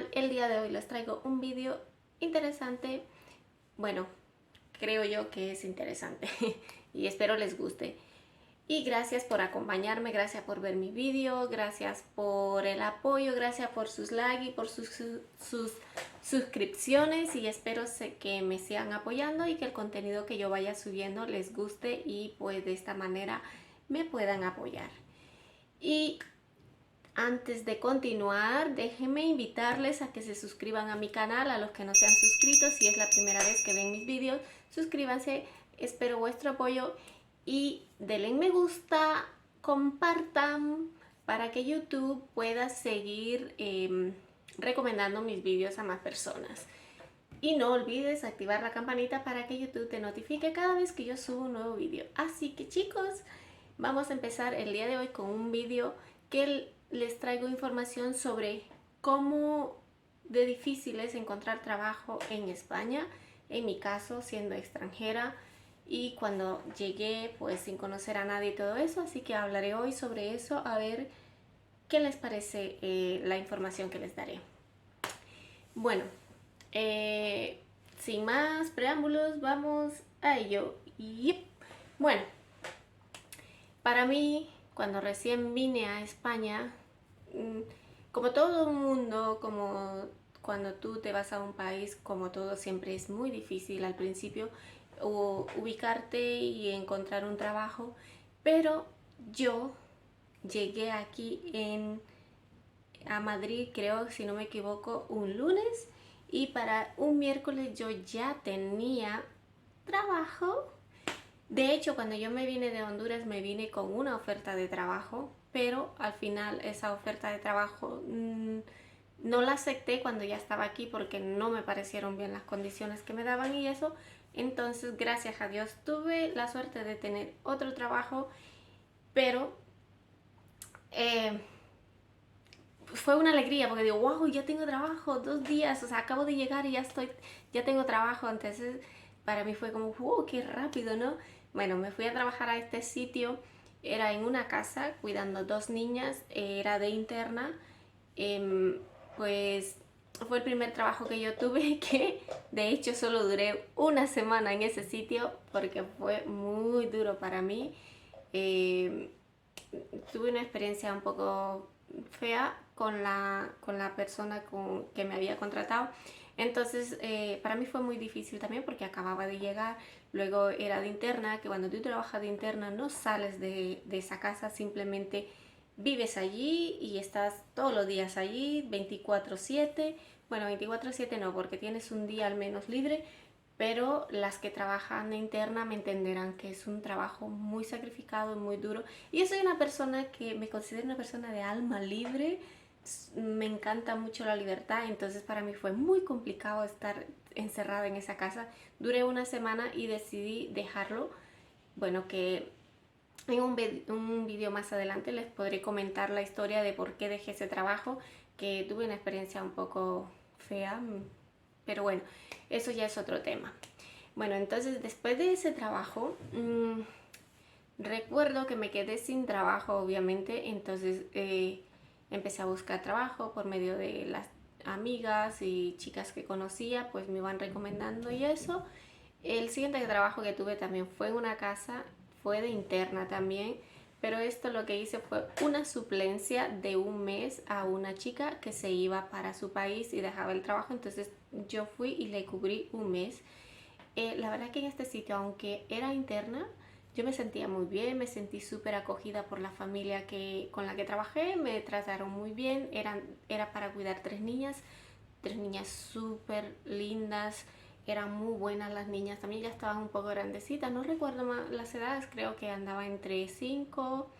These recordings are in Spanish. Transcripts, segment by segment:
canal. El día de hoy les traigo un vídeo interesante. Bueno, creo yo que es interesante y espero les guste. Y gracias por acompañarme, gracias por ver mi vídeo, gracias por el apoyo, gracias por sus likes y por sus suscripciones, y espero que me sigan apoyando y que el contenido que yo vaya subiendo les guste y pues de esta manera me puedan apoyar. Y antes de continuar, déjenme invitarles a que se suscriban a mi canal, a los que no se han suscrito. Si es la primera vez que ven mis vídeos, suscríbanse, espero vuestro apoyo y denle me gusta, compartan para que YouTube pueda seguir recomendando mis vídeos a más personas. Y no olvides activar la campanita para que YouTube te notifique cada vez que yo subo un nuevo vídeo. Así que chicos, vamos a empezar el día de hoy con un vídeo que les traigo información sobre cómo de difícil es encontrar trabajo en España. En mi caso, siendo extranjera y cuando llegué pues sin conocer a nadie y todo eso. Así que hablaré hoy sobre eso, a ver qué les parece la información que les daré. Bueno, sin más preámbulos, vamos a ello. Bueno, para mí, cuando recién vine a España, como todo el mundo, como cuando tú te vas a un país, como todo siempre es muy difícil al principio ubicarte y encontrar un trabajo, pero yo llegué aquí a Madrid, creo, si no me equivoco, un lunes, y para un miércoles yo ya tenía trabajo. De hecho, cuando yo me vine de Honduras, me vine con una oferta de trabajo, pero al final esa oferta de trabajo no la acepté cuando ya estaba aquí porque no me parecieron bien las condiciones que me daban y eso. Entonces, gracias a Dios, tuve la suerte de tener otro trabajo, pero fue una alegría porque digo, wow, ya tengo trabajo, 2 días, o sea, acabo de llegar y ya tengo trabajo. Entonces, para mí fue como, wow, qué rápido, ¿no? Bueno, me fui a trabajar a este sitio, era en una casa cuidando 2 niñas, era de interna. Pues fue el primer trabajo que yo tuve, que de hecho solo duré una semana en ese sitio porque fue muy duro para mí. Tuve una experiencia un poco fea con la persona que me había contratado. Entonces, para mí fue muy difícil también porque acababa de llegar. Luego era de interna, que cuando tú trabajas de interna no sales de esa casa, simplemente vives allí y estás todos los días allí, 24/7. Bueno, 24/7 no, porque tienes un día al menos libre, pero las que trabajan de interna me entenderán que es un trabajo muy sacrificado, muy duro. Y yo soy una persona que me considero una persona de alma libre, me encanta mucho la libertad, entonces para mí fue muy complicado estar encerrada en esa casa. Duré una semana y decidí dejarlo. Bueno, que en un video más adelante les podré comentar la historia de por qué dejé ese trabajo, que tuve una experiencia un poco fea, pero bueno, eso ya es otro tema. Bueno, entonces después de ese trabajo, recuerdo que me quedé sin trabajo, obviamente. Entonces empecé a buscar trabajo por medio de las amigas y chicas que conocía, pues me iban recomendando y eso. El siguiente trabajo que tuve también fue en una casa, fue de interna también, pero esto lo que hice fue una suplencia de un mes a una chica que se iba para su país y dejaba el trabajo. Entonces yo fui y le cubrí un mes. La verdad que en este sitio, aunque era interna, yo me sentía muy bien, me sentí súper acogida por la familia con la que trabajé, me trataron muy bien. Era para cuidar 3 niñas súper lindas, eran muy buenas las niñas, también ya estaban un poco grandecitas, no recuerdo más las edades, creo que andaba entre 5,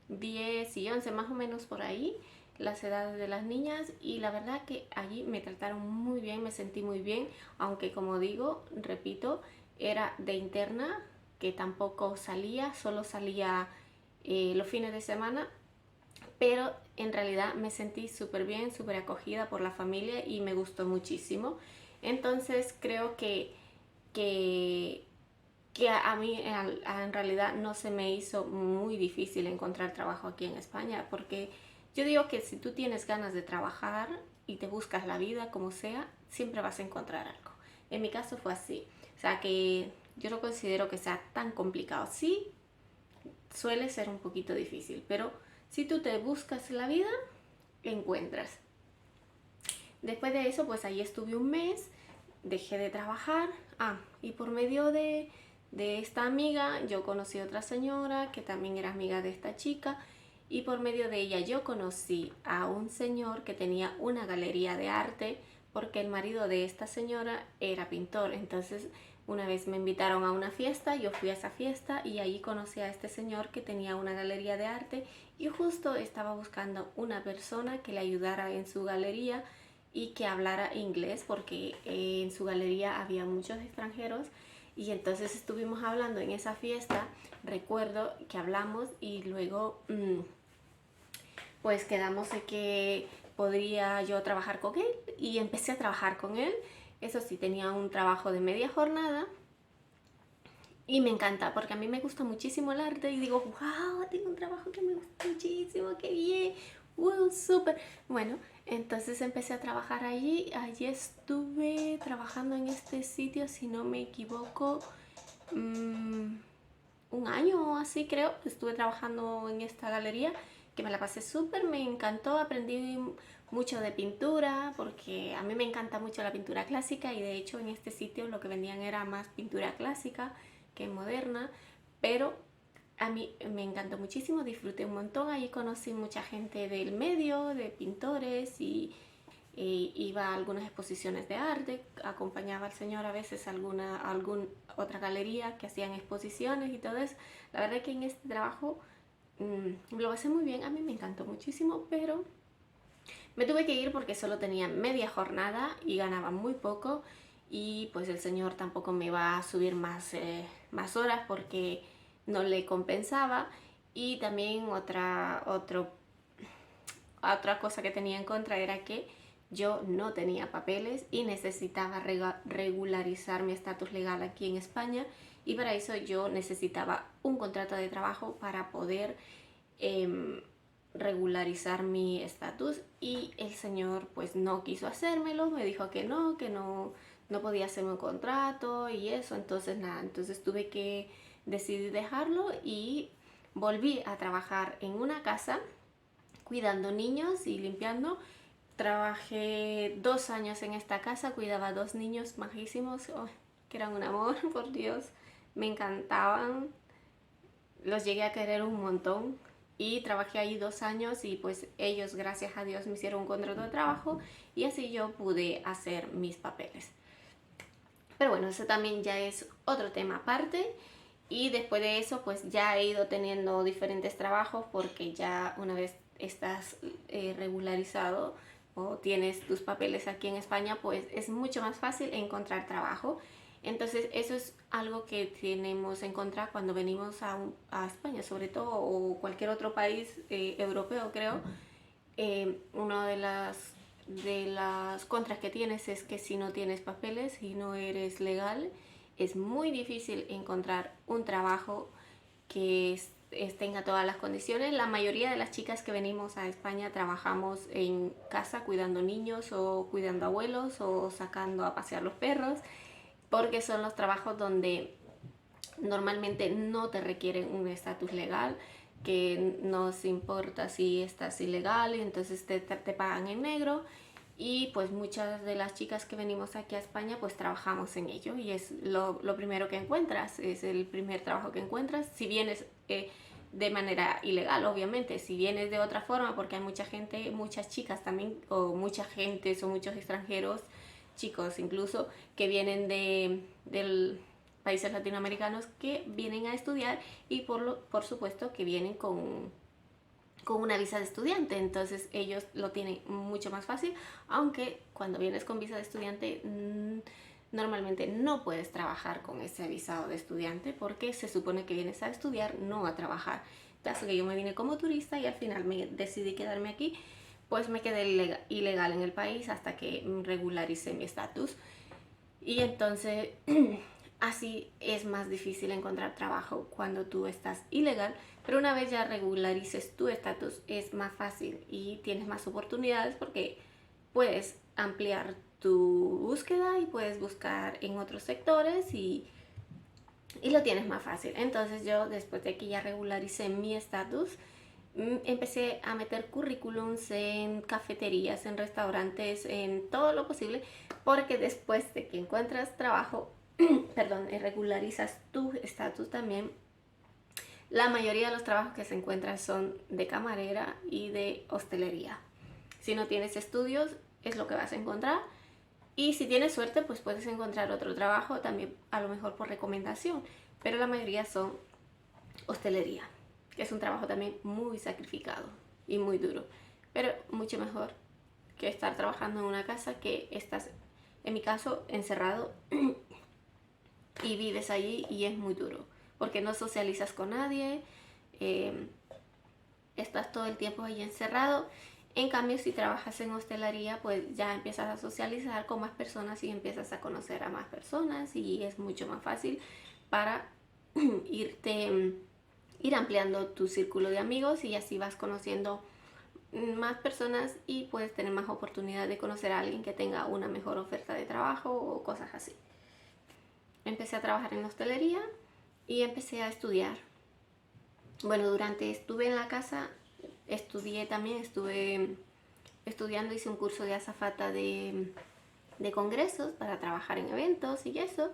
10 y 11 más o menos por ahí, las edades de las niñas. Y la verdad que allí me trataron muy bien, me sentí muy bien, aunque como digo, repito, era de interna, que tampoco salía, solo salía los fines de semana, pero en realidad me sentí súper bien, súper acogida por la familia y me gustó muchísimo. Entonces creo que a mí en realidad no se me hizo muy difícil encontrar trabajo aquí en España, porque yo digo que si tú tienes ganas de trabajar, y te buscas la vida como sea, siempre vas a encontrar algo. En mi caso fue así. O sea que yo no considero que sea tan complicado. Sí, suele ser un poquito difícil, pero si tú te buscas la vida, encuentras. Después de eso, pues ahí estuve un mes, dejé de trabajar. Y por medio de esta amiga, yo conocí a otra señora que también era amiga de esta chica. Y por medio de ella yo conocí a un señor que tenía una galería de arte porque el marido de esta señora era pintor. Entonces una vez me invitaron a una fiesta, yo fui a esa fiesta y allí conocí a este señor que tenía una galería de arte y justo estaba buscando una persona que le ayudara en su galería y que hablara inglés porque en su galería había muchos extranjeros. Y entonces estuvimos hablando en esa fiesta, recuerdo que hablamos y luego pues quedamos de que podría yo trabajar con él y empecé a trabajar con él. Eso sí, tenía un trabajo de media jornada y me encanta porque a mí me gusta muchísimo el arte y digo, wow, tengo un trabajo que me gusta muchísimo, qué bien, wow, súper. Bueno, entonces empecé a trabajar allí. Allí estuve trabajando en este sitio, si no me equivoco, un año o así creo. Estuve trabajando en esta galería que me la pasé súper, me encantó, aprendí mucho de pintura porque a mí me encanta mucho la pintura clásica y de hecho en este sitio lo que vendían era más pintura clásica que moderna, pero a mí me encantó muchísimo, disfruté un montón. Ahí conocí mucha gente del medio, de pintores y iba a algunas exposiciones de arte, acompañaba al señor a veces a alguna otra galería que hacían exposiciones y todo eso. La verdad es que en este trabajo lo pasé muy bien, a mí me encantó muchísimo, pero me tuve que ir porque solo tenía media jornada y ganaba muy poco y pues el señor tampoco me iba a subir más horas porque no le compensaba. Y también otra cosa que tenía en contra era que yo no tenía papeles y necesitaba regularizar mi estatus legal aquí en España y para eso yo necesitaba un contrato de trabajo para poder regularizar mi estatus y el señor pues no quiso hacérmelo, me dijo que no podía hacerme un contrato y eso. Entonces nada, entonces tuve que decidir dejarlo y volví a trabajar en una casa cuidando niños y limpiando. Trabajé 2 años en esta casa, cuidaba a 2 niños majísimos, que eran un amor, por Dios, me encantaban, los llegué a querer un montón y trabajé ahí 2 años y pues ellos, gracias a Dios, me hicieron un contrato de trabajo y así yo pude hacer mis papeles. Pero bueno, eso también ya es otro tema aparte. Y después de eso, pues ya he ido teniendo diferentes trabajos porque ya una vez estás regularizado o tienes tus papeles aquí en España, pues es mucho más fácil encontrar trabajo. Entonces eso es algo que tenemos en contra cuando venimos a España, sobre todo, o cualquier otro país europeo, creo. Una de las contras que tienes es que si no tienes papeles y no eres legal, es muy difícil encontrar un trabajo que tenga todas las condiciones. La mayoría de las chicas que venimos a España trabajamos en casa cuidando niños o cuidando abuelos o sacando a pasear los perros, porque son los trabajos donde normalmente no te requieren un estatus legal, que no se importa si estás ilegal y entonces te pagan en negro. Y pues muchas de las chicas que venimos aquí a España pues trabajamos en ello y es lo primero que encuentras, es el primer trabajo que encuentras. Si vienes de manera ilegal, obviamente, si vienes de otra forma, porque hay mucha gente, muchas chicas también, o mucha gente, o muchos extranjeros, chicos incluso, que vienen del países latinoamericanos que vienen a estudiar y por supuesto que vienen con una visa de estudiante, entonces ellos lo tienen mucho más fácil, aunque cuando vienes con visa de estudiante normalmente no puedes trabajar con ese visado de estudiante porque se supone que vienes a estudiar, no a trabajar. Caso que yo me vine como turista y al final me decidí quedarme aquí, pues me quedé ilegal en el país hasta que regularicé mi estatus. Y entonces así es más difícil encontrar trabajo cuando tú estás ilegal, pero una vez ya regularices tu estatus es más fácil y tienes más oportunidades porque puedes ampliar tu búsqueda y puedes buscar en otros sectores y lo tienes más fácil. Entonces yo, después de que ya regularicé mi estatus, empecé a meter currículums en cafeterías, en restaurantes, en todo lo posible, porque después de que encuentras trabajo, perdón, regularizas tu estatus también, la mayoría de los trabajos que se encuentran son de camarera y de hostelería. Si no tienes estudios, es lo que vas a encontrar. Y si tienes suerte, pues puedes encontrar otro trabajo también, a lo mejor por recomendación. Pero la mayoría son hostelería, que es un trabajo también muy sacrificado y muy duro. Pero mucho mejor que estar trabajando en una casa que estás, en mi caso, encerrado y vives allí y es muy duro. Porque no socializas con nadie, estás todo el tiempo ahí encerrado. En cambio, si trabajas en hostelería, pues ya empiezas a socializar con más personas y empiezas a conocer a más personas y es mucho más fácil para ir ampliando tu círculo de amigos y así vas conociendo más personas y puedes tener más oportunidad de conocer a alguien que tenga una mejor oferta de trabajo o cosas así. Empecé a trabajar en hostelería y empecé a estudiar. Bueno, estuve en la casa, estudié también, estuve estudiando, hice un curso de azafata de congresos para trabajar en eventos y eso.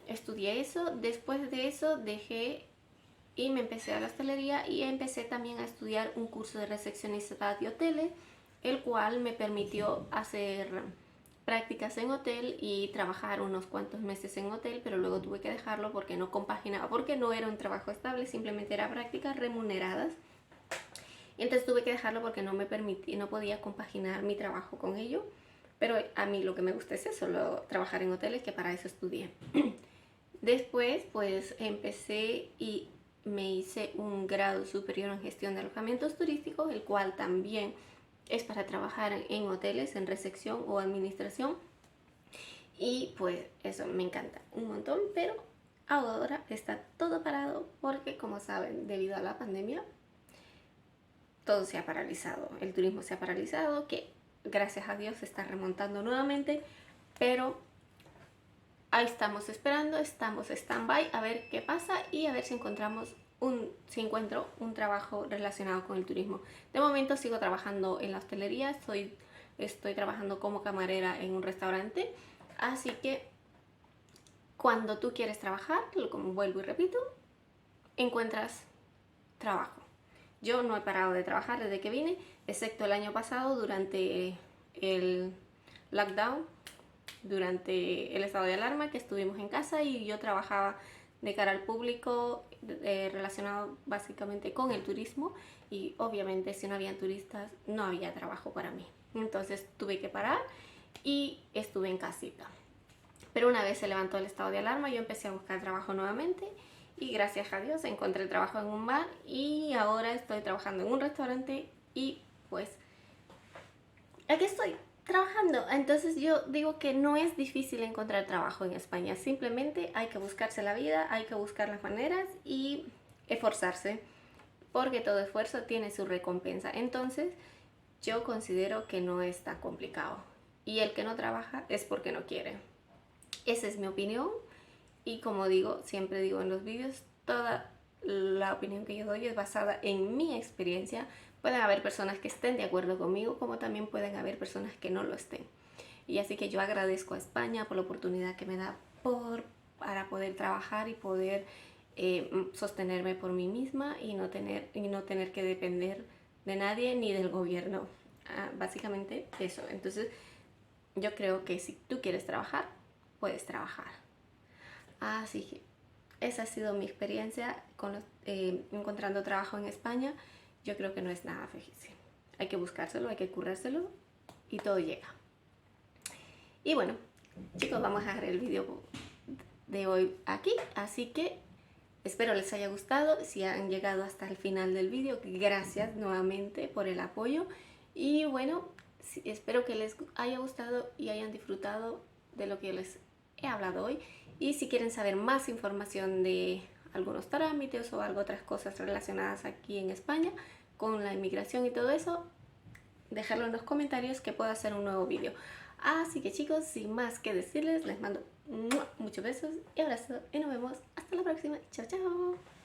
Estudié eso, después de eso dejé y me empecé a la hostelería y empecé también a estudiar un curso de recepcionista de hoteles, el cual me permitió hacer prácticas en hotel y trabajar unos cuantos meses en hotel, pero luego tuve que dejarlo porque no compaginaba, porque no era un trabajo estable, simplemente era prácticas remuneradas. Entonces tuve que dejarlo porque no me permití, no podía compaginar mi trabajo con ello. Pero a mí lo que me gusta es eso, trabajar en hoteles, que para eso estudié. Después, pues empecé y me hice un grado superior en gestión de alojamientos turísticos, el cual también es para trabajar en hoteles, en recepción o administración. Y pues eso me encanta un montón, pero ahora está todo parado porque, como saben, debido a la pandemia, todo se ha paralizado. El turismo se ha paralizado, que gracias a Dios se está remontando nuevamente, pero ahí estamos esperando, estamos stand-by a ver qué pasa y a ver si encuentro un trabajo relacionado con el turismo. De momento sigo trabajando en la hostelería, estoy trabajando como camarera en un restaurante, así que cuando tú quieres trabajar, como vuelvo y repito, encuentras trabajo. Yo no he parado de trabajar desde que vine, excepto el año pasado durante el lockdown, durante el estado de alarma, que estuvimos en casa y yo trabajaba de cara al público, relacionado básicamente con el turismo, y obviamente si no habían turistas no había trabajo para mí. Entonces tuve que parar y estuve en casita. Pero una vez se levantó el estado de alarma, yo empecé a buscar trabajo nuevamente y gracias a Dios encontré trabajo en un bar y ahora estoy trabajando en un restaurante y pues aquí estoy trabajando. Entonces yo digo que no es difícil encontrar trabajo en España, simplemente hay que buscarse la vida, hay que buscar las maneras y esforzarse, porque todo esfuerzo tiene su recompensa. Entonces yo considero que no es tan complicado y el que no trabaja es porque no quiere. Esa es mi opinión y como digo, siempre digo en los vídeos, toda la opinión que yo doy es basada en mi experiencia. Pueden haber personas que estén de acuerdo conmigo, como también pueden haber personas que no lo estén. Y así que yo agradezco a España por la oportunidad que me da para poder trabajar y poder sostenerme por mí misma y no tener que depender de nadie ni del gobierno. Básicamente eso. Entonces yo creo que si tú quieres trabajar, puedes trabajar. Así que esa ha sido mi experiencia encontrando trabajo en España. Yo creo que no es nada difícil. Hay que buscárselo, hay que currárselo y todo llega. Y bueno, chicos, vamos a dejar el vídeo de hoy aquí. Así que espero les haya gustado. Si han llegado hasta el final del vídeo, gracias nuevamente por el apoyo. Y bueno, espero que les haya gustado y hayan disfrutado de lo que les he hablado hoy. Y si quieren saber más información de algunos trámites o otras cosas relacionadas aquí en España con la inmigración y todo eso, dejarlo en los comentarios que puedo hacer un nuevo vídeo. Así que chicos, sin más que decirles, les mando muchos besos y abrazos y nos vemos hasta la próxima. Chao, chao.